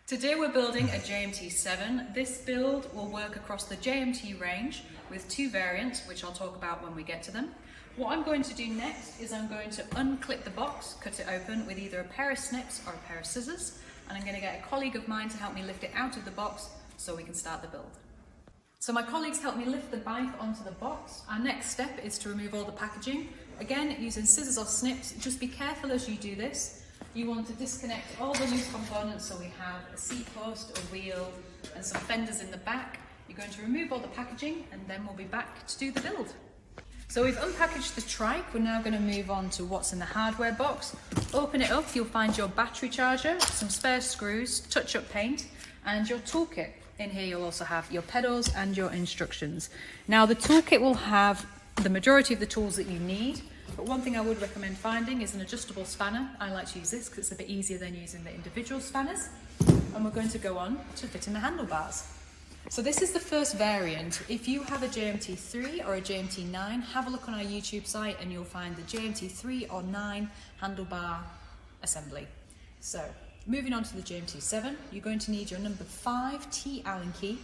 Today we're building a JMT 7. This build will work across the JMT range with two variants, which I'll talk about when we get to them. What I'm going to do next is I'm going to unclip the box, cut it open with either a pair of snips or a pair of scissors, and I'm going to get a colleague of mine to help me lift it out of the box so we can start the build. So my colleagues helped me lift the bike onto the box. Our next step is to remove all the packaging. Again, using scissors or snips. Just be careful as you do this. You want to disconnect all the loose components, so we have a seat post, a wheel and some fenders in the back. You're going to remove all the packaging and then we'll be back to do the build. So we've unpackaged the trike. We're now going to move on to what's in the hardware box. Open it up, you'll find your battery charger, some spare screws, touch-up paint and your toolkit. In here you'll also have your pedals and your instructions. Now the toolkit will have the majority of the tools that you need. But one thing I would recommend finding is an adjustable spanner. I like to use this because it's a bit easier than using the individual spanners. And we're going to go on to fit in the handlebars. So this is the first variant. If you have a JMT 3 or a JMT 9, have a look on our YouTube site and you'll find the JMT 3 or 9 handlebar assembly. So moving on to the JMT 7, you're going to need your number 5 T Allen key.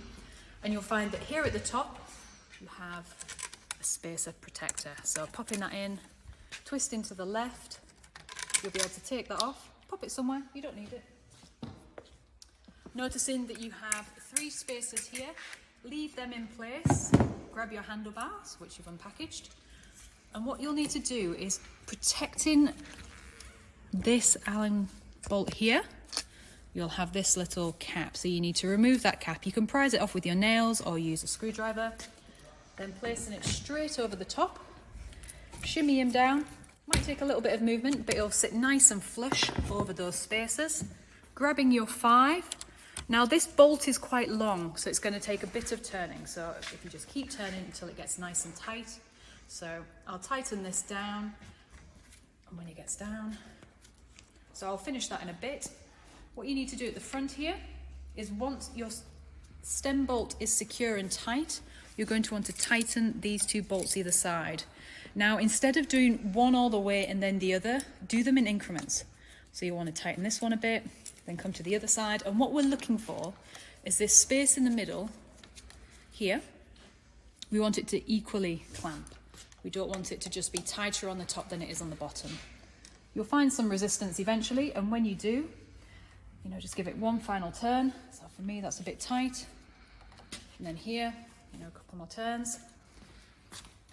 And you'll find that here at the top, you have a spacer protector. So popping that in, twist into the left, you'll be able to take that off, pop it somewhere, you don't need it. Noticing that you have 3 spacers here, leave them in place, grab your handlebars, which you've unpackaged, and what you'll need to do is protecting this Allen bolt here, you'll have this little cap, so you need to remove that cap. You can prise it off with your nails or use a screwdriver, then placing it straight over the top, shimmy him down. Might take a little bit of movement, but it'll sit nice and flush over those spacers. Grabbing your 5. Now this bolt is quite long, so it's going to take a bit of turning. So if you just keep turning until it gets nice and tight. So I'll tighten this down, and when it gets down, so I'll finish that in a bit. What you need to do at the front here is once your stem bolt is secure and tight, you're going to want to tighten these 2 bolts either side. Now, instead of doing one all the way and then the other, do them in increments. So you want to tighten this one a bit, then come to the other side. And what we're looking for is this space in the middle here. We want it to equally clamp. We don't want it to just be tighter on the top than it is on the bottom. You'll find some resistance eventually, and when you do, just give it one final turn. So for me, that's a bit tight. And then here, a couple more turns.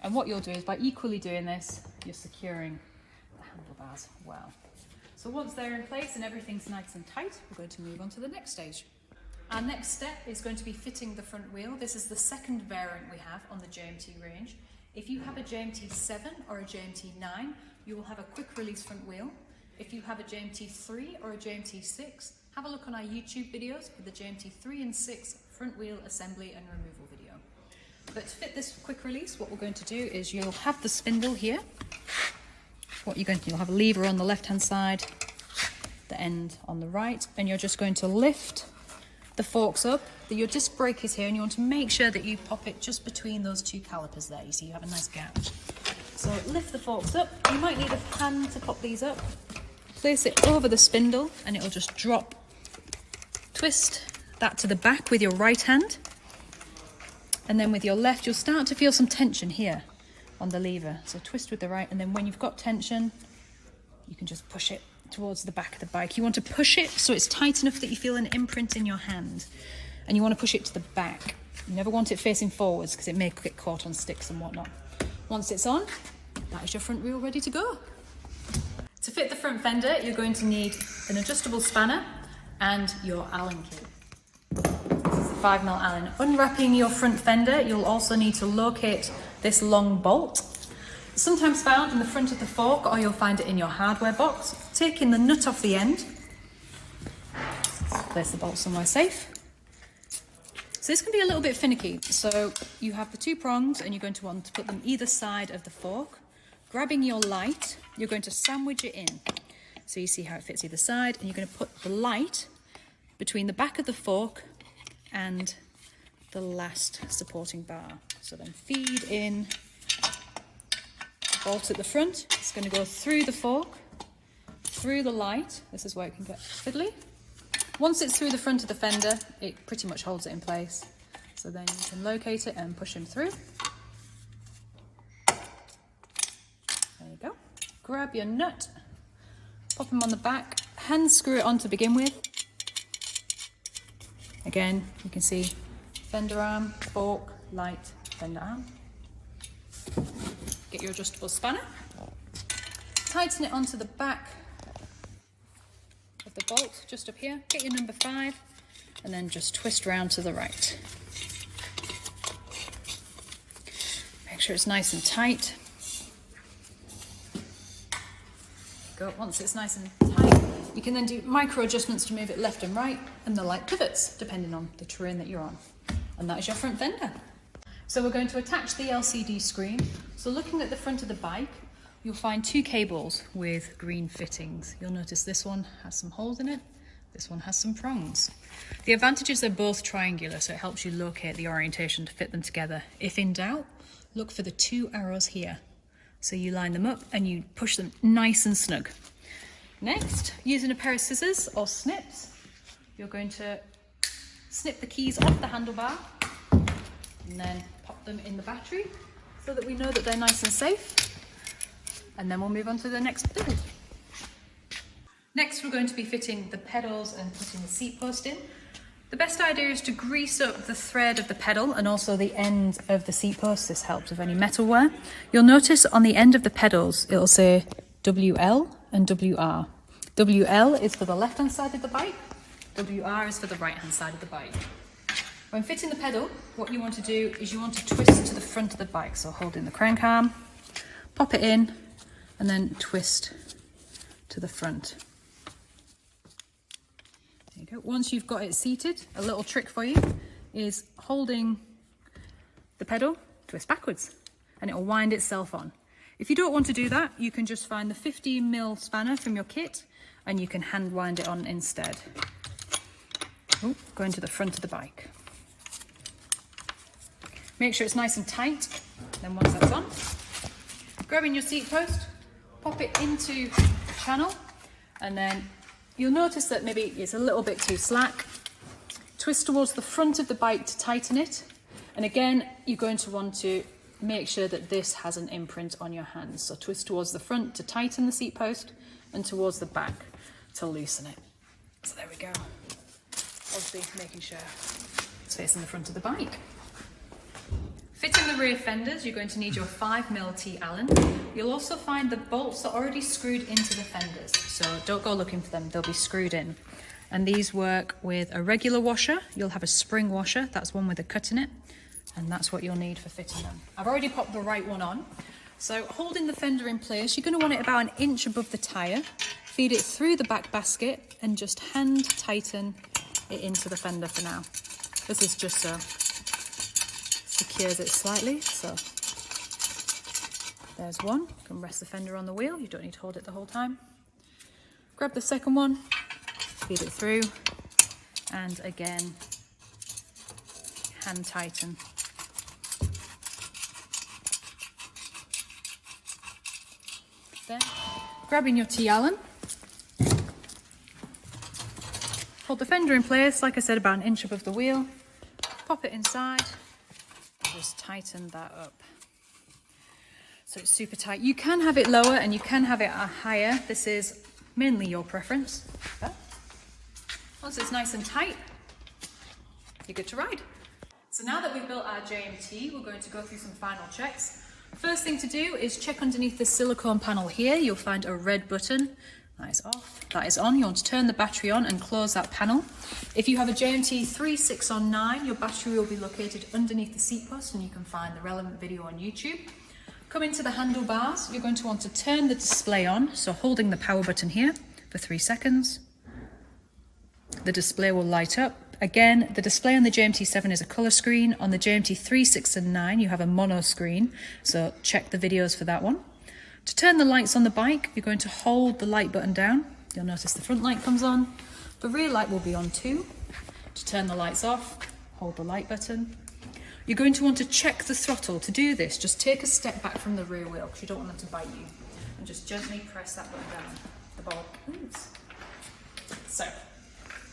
And what you'll do is by equally doing this, you're securing the handlebars well. So once they're in place and everything's nice and tight, we're going to move on to the next stage. Our next step is going to be fitting the front wheel. This is the second variant we have on the JMT range. If you have a JMT 7 or a JMT 9, you will have a quick release front wheel. If you have a JMT 3 or a JMT 6, have a look on our YouTube videos for the JMT 3 and 6 front wheel assembly and removal video. But to fit this quick release, what we're going to do is you'll have the spindle here. You'll have a lever on the left hand side, the end on the right, and you're just going to lift the forks up. Your disc brake is here and you want to make sure that you pop it just between those 2 calipers there. You see you have a nice gap. So lift the forks up. You might need a hand to pop these up. Place it over the spindle and it'll just drop. Twist that to the back with your right hand. And then with your left, you'll start to feel some tension here on the lever. So twist with the right, and then when you've got tension, you can just push it towards the back of the bike. You want to push it so it's tight enough that you feel an imprint in your hand. And you want to push it to the back. You never want it facing forwards because it may get caught on sticks and whatnot. Once it's on, that is your front wheel ready to go. To fit the front fender, you're going to need an adjustable spanner and your Allen key. 5mm Allen. Unwrapping your front fender, you'll also need to locate this long bolt. Sometimes found in the front of the fork, or you'll find it in your hardware box. Taking the nut off the end, place the bolt somewhere safe. So this can be a little bit finicky. So you have the 2 prongs and you're going to want to put them either side of the fork. Grabbing your light, you're going to sandwich it in. So you see how it fits either side, and you're going to put the light between the back of the fork and the last supporting bar. So then feed in bolt at the front. It's going to go through the fork, through the light. This is where it can get fiddly. Once it's through the front of the fender, it pretty much holds it in place. So then you can locate it and push him through. There you go. Grab your nut, pop him on the back, hand screw it on to begin with. Again, you can see fender arm, fork, light, fender arm. Get your adjustable spanner, tighten it onto the back of the bolt just up here, get your number 5 and then just twist round to the right. Make sure it's nice and tight. Go. Once it's nice and tight, you can then do micro adjustments to move it left and right, and the light pivots depending on the terrain that you're on. And that is your front fender. So we're going to attach the LCD screen. So looking at the front of the bike, you'll find 2 cables with green fittings. You'll notice this one has some holes in it, this one has some prongs. The advantage is they're both triangular, so it helps you locate the orientation to fit them together. If in doubt, look for the 2 arrows here. So you line them up and you push them nice and snug. Next, using a pair of scissors or snips, you're going to snip the keys off the handlebar and then pop them in the battery so that we know that they're nice and safe. And then we'll move on to the next build. Next, we're going to be fitting the pedals and putting the seat post in. The best idea is to grease up the thread of the pedal and also the end of the seat post. This helps with any metal wear. You'll notice on the end of the pedals, it'll say WL and WR. WL is for the left-hand side of the bike. WR is for the right-hand side of the bike. When fitting the pedal, what you want to do is you want to twist to the front of the bike. So holding the crank arm, pop it in, and then twist to the front. There you go. Once you've got it seated, a little trick for you is holding the pedal, twist backwards, and it'll wind itself on. If you don't want to do that, you can just find the 15mm spanner from your kit and you can hand wind it on instead. Ooh, going to the front of the bike. Make sure it's nice and tight. Then once that's on, grabbing your seat post, pop it into the channel, and then you'll notice that maybe it's a little bit too slack. Twist towards the front of the bike to tighten it. And again, you're going to want to make sure that this has an imprint on your hands. So twist towards the front to tighten the seat post and towards the back to loosen it. So there we go. Obviously making sure it's facing the front of the bike. Fitting the rear fenders, you're going to need your 5mm T Allen. You'll also find the bolts are already screwed into the fenders, so don't go looking for them, they'll be screwed in. And these work with a regular washer. You'll have a spring washer, that's one with a cut in it, and that's what you'll need for fitting them. I've already popped the right one on. So holding the fender in place, you're going to want it about an inch above the tyre. Feed it through the back basket and just hand tighten it into the fender for now. This is just so secures it slightly. So there's one. You can rest the fender on the wheel. You don't need to hold it the whole time. Grab the second one, feed it through, and again, hand tighten. Then, grabbing your T Allen, hold the fender in place, like I said, about an inch above the wheel, pop it inside, just tighten that up. So it's super tight. You can have it lower and you can have it higher. This is mainly your preference. But once it's nice and tight, you're good to ride. So now that we've built our JMT, we're going to go through some final checks. First thing to do is check underneath the silicone panel here. You'll find a red button. That is off. That is on. You want to turn the battery on and close that panel. If you have a JMT 3, 6 or 9, your battery will be located underneath the seat post and you can find the relevant video on YouTube. Come into the handlebars. You're going to want to turn the display on. So holding the power button here for 3 seconds. The display will light up. Again, the display on the JMT 7 is a colour screen. On the JMT 3, 6 and 9 you have a mono screen, so check the videos for that one. To turn the lights on the bike, you're going to hold the light button down. You'll notice the front light comes on. The rear light will be on too. To turn the lights off, hold the light button. You're going to want to check the throttle. To do this, just take a step back from the rear wheel because you don't want them to bite you. And just gently press that button down. The ball moves. So,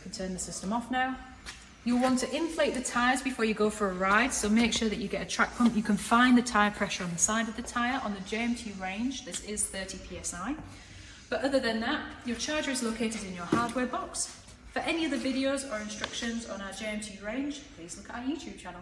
You can turn the system off now. You'll want to inflate the tyres before you go for a ride, so make sure that you get a track pump. You can find the tyre pressure on the side of the tyre. On the JMT range, this is 30 psi. But other than that, your charger is located in your hardware box. For any other videos or instructions on our JMT range, please look at our YouTube channel.